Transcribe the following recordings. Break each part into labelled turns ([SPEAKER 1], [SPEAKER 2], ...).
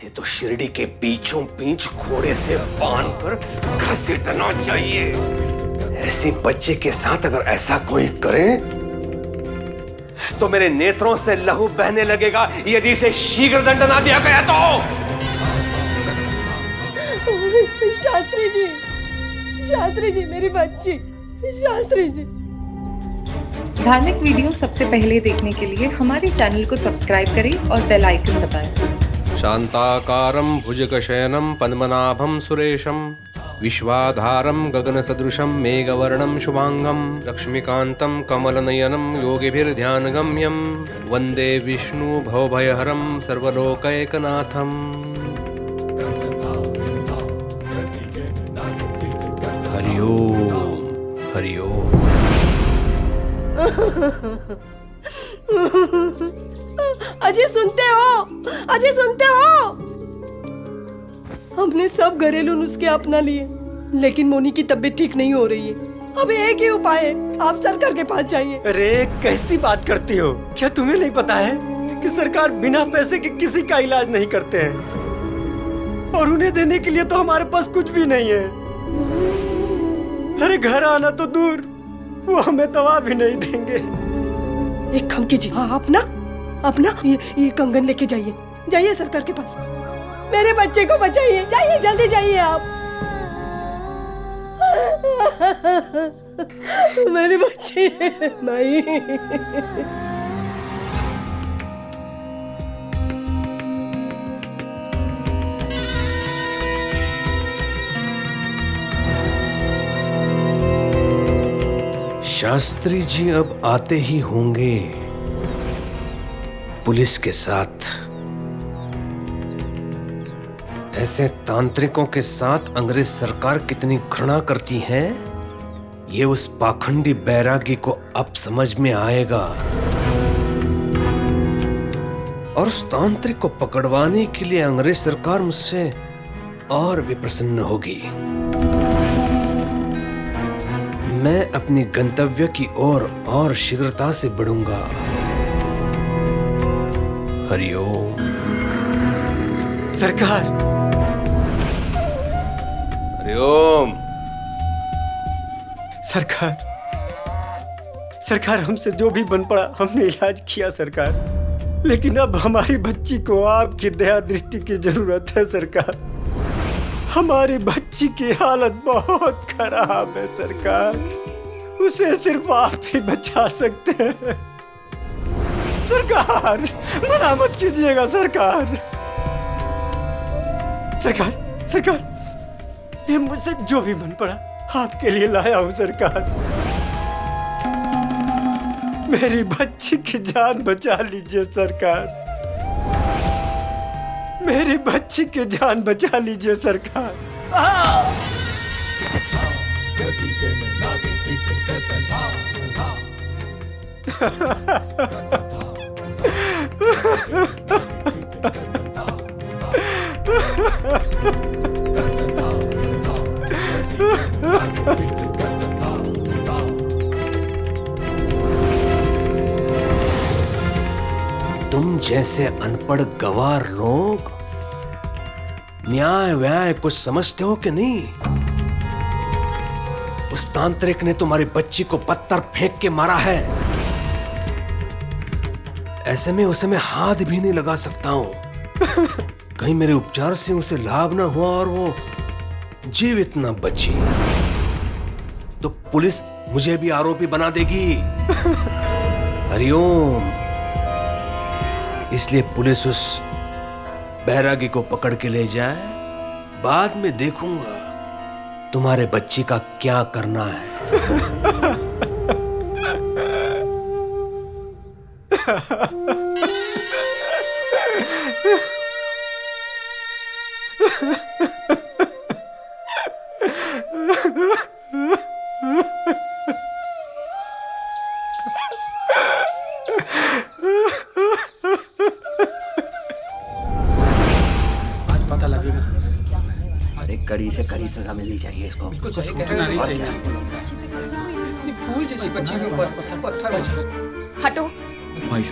[SPEAKER 1] इसे तो शिरडी के बीचों बीच घोड़े से बांधकर घसीटना चाहिए। ऐसे बच्चे के साथ अगर ऐसा कोई करे तो मेरे नेत्रों से लहू बहने लगेगा, यदि इसे शीघ्र दंड ना दिया गया तो।
[SPEAKER 2] शास्त्री जी मेरी बच्ची, शास्त्री जी।
[SPEAKER 3] धार्मिक वीडियो सबसे पहले देखने के लिए हमारे चैनल को सब्सक्राइब करें और बेल आइकन दबाएं।
[SPEAKER 1] शांताकारं भुजगशयनं पद्मनाभं सुरेशं विश्वाधारं गगनसदृशं मेघवर्णं शुभांगं लक्ष्मीकान्तं कमलनयनं योगिभिर्ध्यानगम्यं वन्दे विष्णु भवभयहरं सर्वलोकैकनाथम्। हरि ओम, हरि ओम।
[SPEAKER 2] अजय सुनते हो? अजय सुनते हो? हमने सब घरेलू नुस्खे अपना लिए, लेकिन मोनी की तबीयत ठीक नहीं हो रही है। अब एक ही उपाय है, आप सरकार के पास जाइए।
[SPEAKER 4] अरे कैसी बात करती हो? क्या तुम्हें नहीं पता है कि सरकार बिना पैसे के किसी का इलाज नहीं करते हैं, और उन्हें देने के लिए तो हमारे पास कुछ भी नहीं है। अरे घर आना तो दूर, वो हमें दवा भी नहीं देंगे।
[SPEAKER 2] एक काम कीजिए, हाँ अपना ये कंगन लेके जाइए सरकार के पास। मेरे बच्चे को बचाइए, जाइए जल्दी जाइए आप। मेरे बच्चे भाई।
[SPEAKER 1] शास्त्री जी अब आते ही होंगे पुलिस के साथ। ऐसे तांत्रिकों के साथ अंग्रेज सरकार कितनी घृणा करती है, ये उस पाखंडी बैरागी को अब समझ में आएगा, और उस तांत्रिक को पकड़वाने के लिए अंग्रेज सरकार मुझसे और भी प्रसन्न होगी। मैं अपनी गंतव्य की ओर और शीघ्रता से बढ़ूंगा। हरिओम।
[SPEAKER 4] सरकार,
[SPEAKER 1] हरिओम।
[SPEAKER 4] सरकार हमसे जो भी बन पड़ा हमने इलाज किया सरकार, लेकिन अब हमारी बच्ची को आपकी दया दृष्टि की जरूरत है सरकार। हमारी बच्ची की हालत बहुत खराब है सरकार, उसे सिर्फ आप ही बचा सकते हैं सरकार। मना मत कीजिएगा सरकार। ये मुझसे जो भी मन पड़ा आपके लिए लाया हूं सरकार। मेरी बच्ची की जान बचा लीजिए सरकार, मेरी बच्ची की जान बचा लीजिए सरकार।
[SPEAKER 1] तुम जैसे अनपढ़ गवार लोग न्याय व्याय कुछ समझते हो कि नहीं? उस तांत्रिक ने तुम्हारी बच्ची को पत्थर फेंक के मारा है। ऐसे में उसे मैं हाथ भी नहीं लगा सकता हूं। कहीं मेरे उपचार से उसे लाभ ना हुआ और वो जीवित ना बची तो पुलिस मुझे भी आरोपी बना देगी। हरिओम। इसलिए पुलिस उस बैरागी को पकड़ के ले जाए, बाद में देखूंगा तुम्हारे बच्ची का क्या करना है।
[SPEAKER 5] अरे कड़ी से कड़ी सजा मिलनी चाहिए इसको।
[SPEAKER 6] फूल जैसी बच्ची के ऊपर पत्थर
[SPEAKER 2] हटो।
[SPEAKER 5] भाई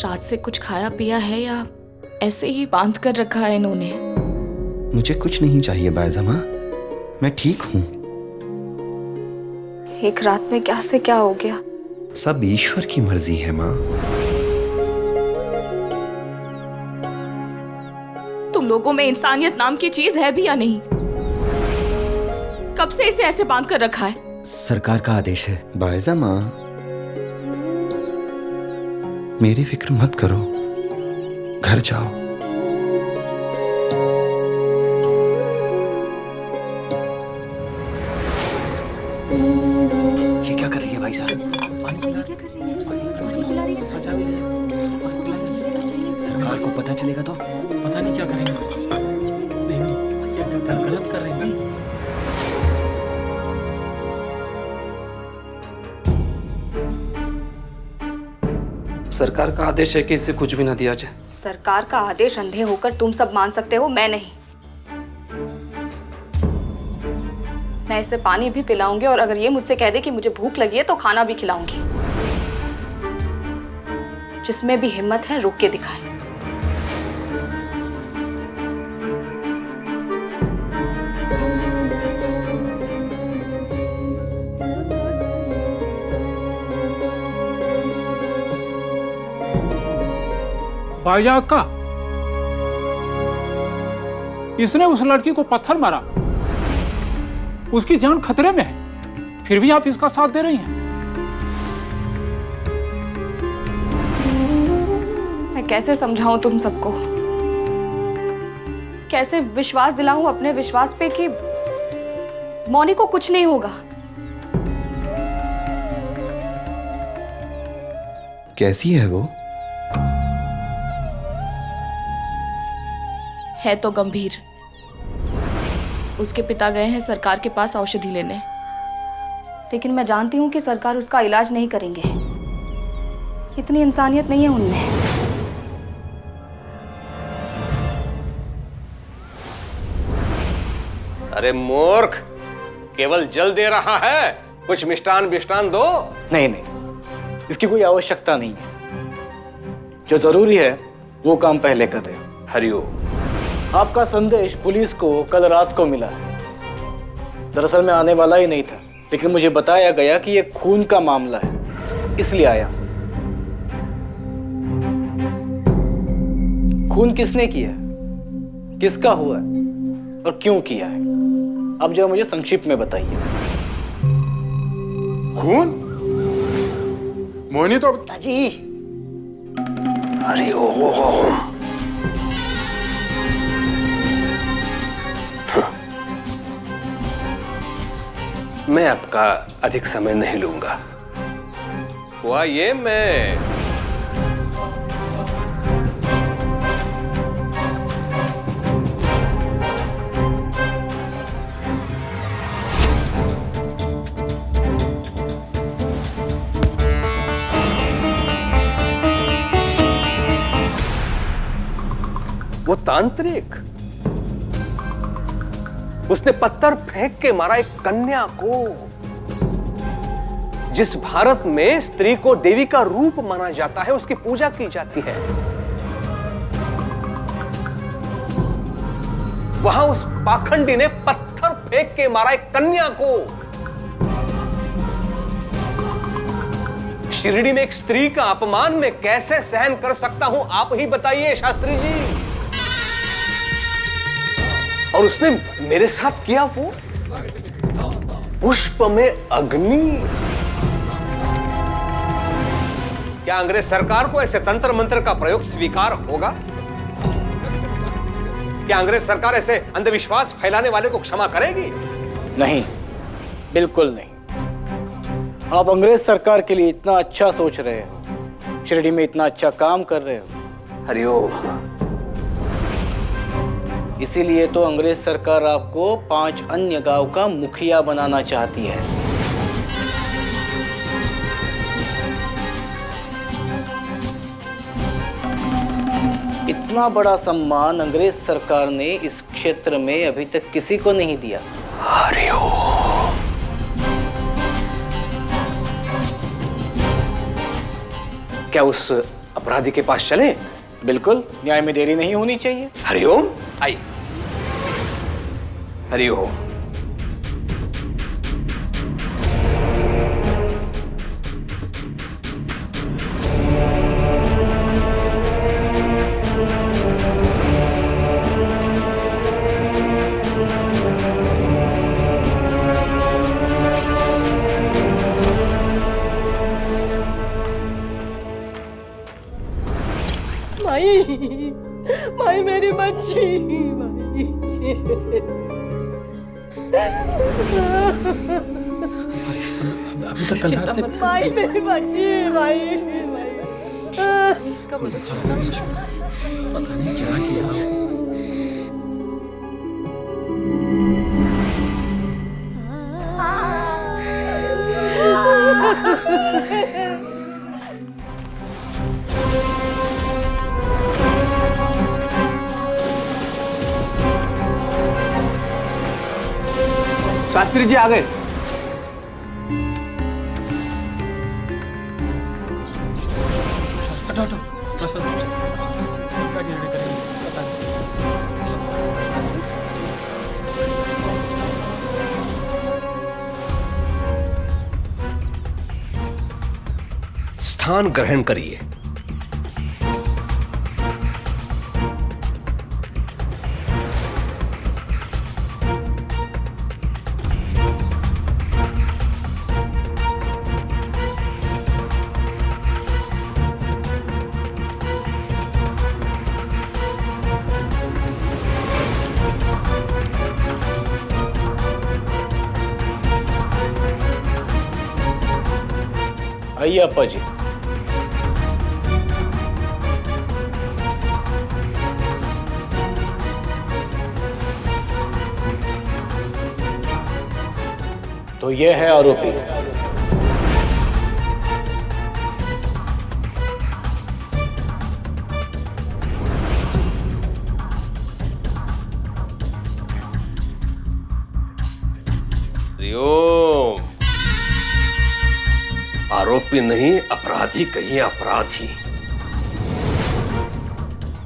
[SPEAKER 7] रात से कुछ खाया पिया है या ऐसे ही बांध कर रखा है इन्होंने?
[SPEAKER 5] मुझे कुछ नहीं चाहिए बायज़मा, मैं ठीक हूँ।
[SPEAKER 7] एक रात में क्या से क्या हो गया?
[SPEAKER 5] सब ईश्वर की मर्जी है माँ।
[SPEAKER 7] तुम लोगों में इंसानियत नाम की चीज है भी या नहीं? कब से इसे ऐसे बांध कर रखा है?
[SPEAKER 5] सरकार का आदेश है। बायज़मा, मेरी फिक्र मत करो, घर जाओ।
[SPEAKER 6] ये क्या कर रही है भाई साहब? सरकार को पता चलेगा तो
[SPEAKER 8] पता नहीं क्या करेंगे। नहीं, गलत कर रहे हैं।
[SPEAKER 9] सरकार का आदेश है कि इससे कुछ भी ना दिया जाए।
[SPEAKER 7] सरकार का आदेश अंधे होकर तुम सब मान सकते हो, मैं नहीं। मैं इसे पानी भी पिलाऊंगी और अगर ये मुझसे कह दे कि मुझे भूख लगी है तो खाना भी खिलाऊंगी। जिसमें भी हिम्मत है रुक के दिखाए।
[SPEAKER 8] भाईजान का इसने उस लड़की को पत्थर मारा, उसकी जान खतरे में है, फिर भी आप इसका साथ दे रही हैं।
[SPEAKER 7] मैं कैसे समझाऊं तुम सबको, कैसे विश्वास दिलाऊं अपने विश्वास पे कि मौनी को कुछ नहीं होगा।
[SPEAKER 5] कैसी है वो?
[SPEAKER 7] है तो गंभीर। उसके पिता गए हैं सरकार के पास औषधि लेने, लेकिन मैं जानती हूं कि सरकार उसका इलाज नहीं करेंगे। इतनी इंसानियत नहीं है उनमें।
[SPEAKER 1] अरे मूर्ख, केवल जल दे रहा है, कुछ मिष्टान विष्टान दो।
[SPEAKER 9] नहीं नहीं, इसकी कोई आवश्यकता नहीं है। जो जरूरी है वो काम पहले कर दे।
[SPEAKER 1] हरिओम।
[SPEAKER 9] आपका संदेश पुलिस को कल रात को मिला है। दरअसल मैं आने वाला ही नहीं था, लेकिन मुझे बताया गया कि ये खून का मामला है, इसलिए आया। खून किसने किया है, किसका हुआ है और क्यों किया है, अब जरा मुझे संक्षिप्त में बताइए।
[SPEAKER 10] खून? मोहिनी तो
[SPEAKER 6] पिताजी।
[SPEAKER 1] हरिओम। मैं आपका अधिक समय नहीं लूंगा। हुआ ये, मैं वो तांत्रिक, उसने पत्थर फेंक के मारा एक कन्या को। जिस भारत में स्त्री को देवी का रूप माना जाता है, उसकी पूजा की जाती है, वहां उस पाखंडी ने पत्थर फेंक के मारा एक कन्या को। शिरडी में एक स्त्री का अपमान मैं कैसे सहन कर सकता हूं, आप ही बताइए शास्त्री जी। और उसने मेरे साथ किया वो पुष्प में अग्नि। क्या अंग्रेज सरकार को ऐसे तंत्र मंत्र का प्रयोग स्वीकार होगा? क्या अंग्रेज सरकार ऐसे अंधविश्वास फैलाने वाले को क्षमा करेगी?
[SPEAKER 9] नहीं, बिल्कुल नहीं। आप अंग्रेज सरकार के लिए इतना अच्छा सोच रहे हो, शिरडी में इतना अच्छा काम कर रहे हो।
[SPEAKER 1] हरिओम।
[SPEAKER 9] इसीलिए तो अंग्रेज सरकार आपको 5 अन्य गांव का मुखिया बनाना चाहती है। इतना बड़ा सम्मान अंग्रेज सरकार ने इस क्षेत्र में अभी तक किसी को नहीं दिया।
[SPEAKER 1] हरिओम। क्या उस अपराधी के पास चले?
[SPEAKER 9] बिल्कुल, न्याय में देरी नहीं होनी चाहिए।
[SPEAKER 1] हरिओम, आई। हरिओम।
[SPEAKER 2] माई, माई मेरी बच्ची, माई।
[SPEAKER 8] अभी तक कल रात से
[SPEAKER 2] माई मेरी बच्ची, माई,
[SPEAKER 7] इसका
[SPEAKER 8] पता नहीं क्या किया।
[SPEAKER 6] शास्त्री जी आ गए।
[SPEAKER 1] स्थान ग्रहण करिए।
[SPEAKER 9] आइए अप्पा जी। तो ये है आरोपी।
[SPEAKER 1] हरिओम। आरोपी नहीं, अपराधी कहिए, अपराधी।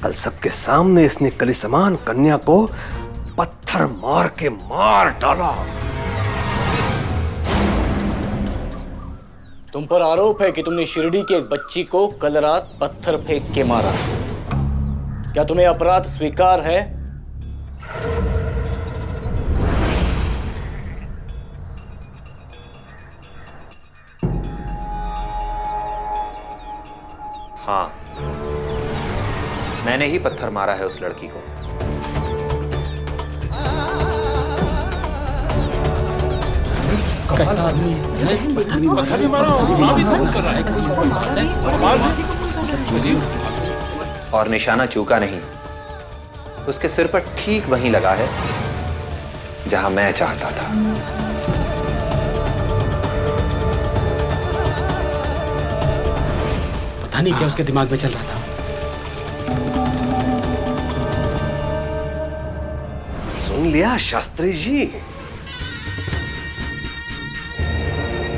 [SPEAKER 1] कल सबके सामने इसने कलिसमान कन्या को पत्थर मार के मार डाला।
[SPEAKER 9] तुम पर आरोप है कि तुमने शिरडी की एक बच्ची को कल रात पत्थर फेंक के मारा। क्या तुम्हें अपराध स्वीकार है?
[SPEAKER 5] हाँ, मैंने ही पत्थर मारा है उस लड़की को।
[SPEAKER 8] कैसा आदमी है? पत्थर भी मारा और गुनाह भी कबूल कर रहा है। कमाल है।
[SPEAKER 5] और निशाना चूका नहीं, उसके सिर पर ठीक वहीं लगा है जहां मैं चाहता था।
[SPEAKER 8] पता नहीं क्या उसके दिमाग में चल रहा था।
[SPEAKER 1] सुन लिया शास्त्री जी?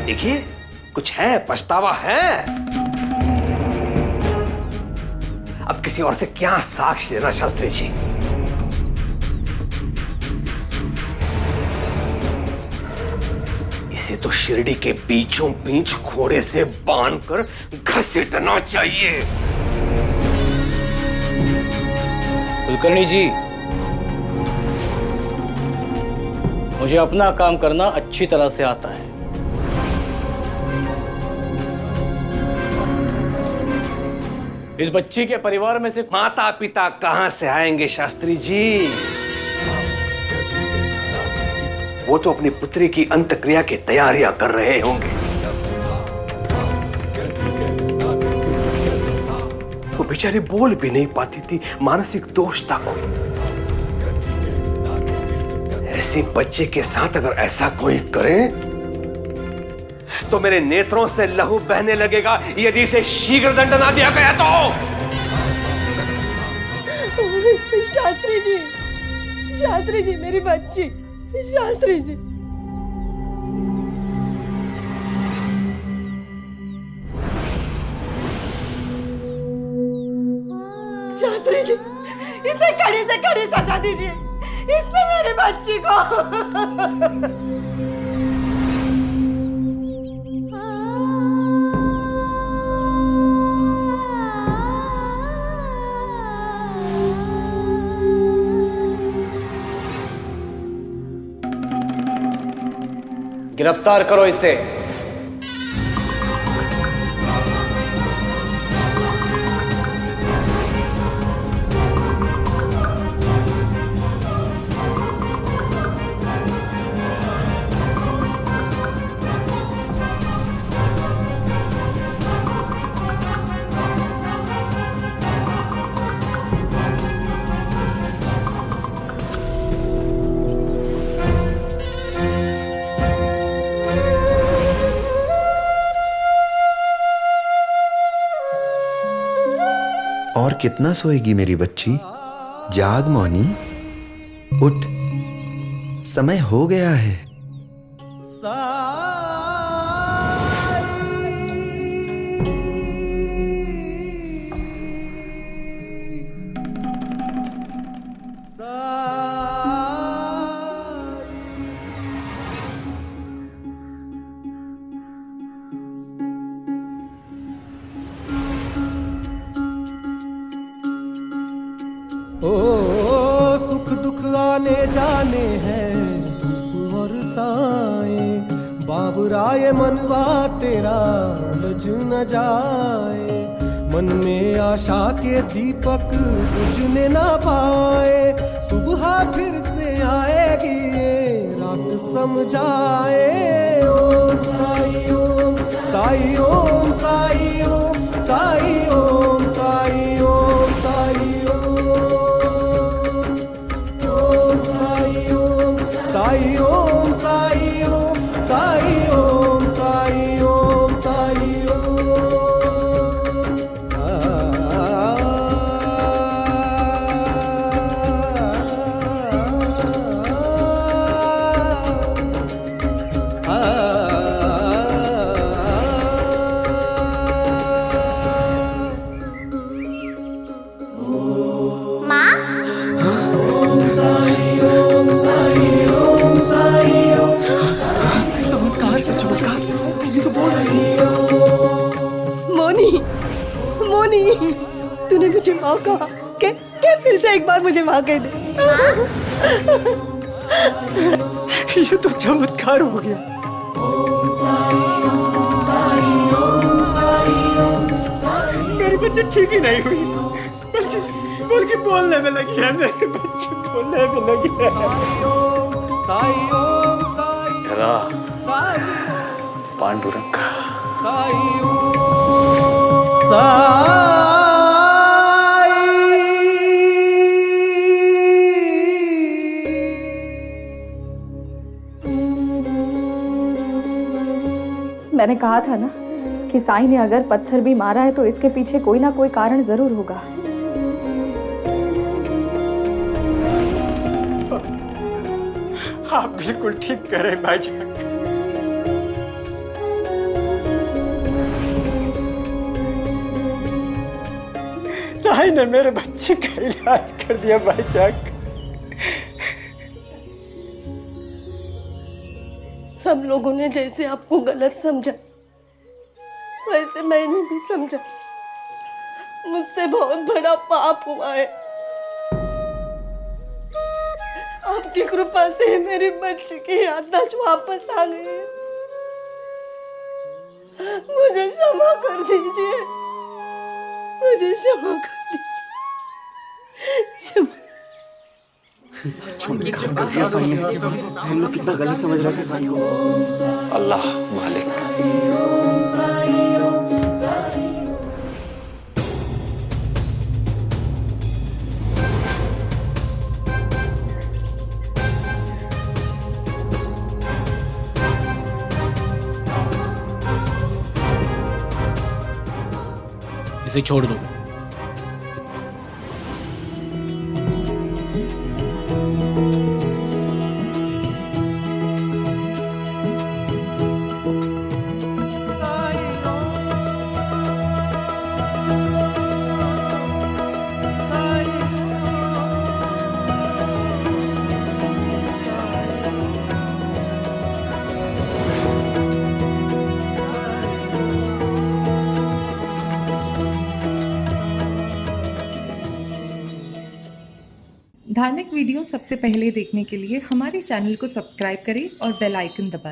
[SPEAKER 1] देखिए, कुछ है, पछतावा है। अब किसी और से क्या साक्ष्य लेना शास्त्री जी? इसे तो शिरडी के बीचों बीच घोड़े से बांधकर घसीटना चाहिए।
[SPEAKER 9] कुलकर्णी जी, मुझे अपना काम करना अच्छी तरह से आता है। इस बच्ची के परिवार में से
[SPEAKER 1] माता पिता कहां से आएंगे शास्त्री जी? वो तो अपनी पुत्री की अंत्यक्रिया की तैयारियां कर रहे होंगे। वो बेचारी बोल भी नहीं पाती थी, मानसिक दोष था कोई। ऐसे बच्चे के साथ अगर ऐसा कोई करे तो मेरे नेत्रों से लहू बहने लगेगा, यदि इसे शीघ्र दंड ना दिया गया तो।
[SPEAKER 2] शास्त्री जी, शास्त्री जी मेरी बच्ची, शास्त्री जी। शास्त्री जी, इसे कड़ी से कड़ी सजा दीजिए। इसने मेरे बच्ची को
[SPEAKER 9] गिरफ्तार करो इसे।
[SPEAKER 5] और कितना सोएगी मेरी बच्ची? जाग मोनी, उठ, समय हो गया है।
[SPEAKER 11] ओ सुख दुख आने जाने हैं धूप और साए, बाबुराए मनवा तेरा उलझ न जाए। मन में आशा के दीपक बुझने ना पाए, सुबह फिर से आएगी ये रात समझाए। ओम साई ओम साई ओम साई ओम साई ओम साई ओम साई साई ओम साई ओम साई ओम साई ओम साई
[SPEAKER 2] मोनी, तूने मुझे माँ कहा के फिर से एक बार मुझे माँ कह दे।
[SPEAKER 4] ये तो चमत्कार हो गया। मेरी बच्ची ठीक ही नहीं हुई, बल्कि बोलने में लगी है। मेरी बच्ची बोलने में लगी है।
[SPEAKER 9] धरा पांडुरंग
[SPEAKER 7] मैंने कहा था ना कि साईं ने अगर पत्थर भी मारा है तो इसके पीछे कोई ना कोई कारण जरूर होगा।
[SPEAKER 4] आप बिल्कुल ठीक करें भाईजान। साईं ने मेरे बच्चे का इलाज कर दिया भाईजान।
[SPEAKER 2] सब लोगों ने जैसे आपको गलत समझा, वैसे मैंने भी समझा। मुझसे बहुत बड़ा पाप हुआ है। आपकी कृपा से मेरी बच्ची की याददाश्त वापस आ गई है। मुझे क्षमा कर दीजिए, मुझे क्षमा कर दीजिए।
[SPEAKER 11] कर दिया साईं ने। हम लोग कितना गलत समझ रहे थे साईं को।
[SPEAKER 5] अल्लाह मालिक।
[SPEAKER 8] इसे छोड़ दो।
[SPEAKER 3] धार्मिक वीडियो सबसे पहले देखने के लिए हमारे चैनल को सब्सक्राइब करें और बेल आइकन दबाएं।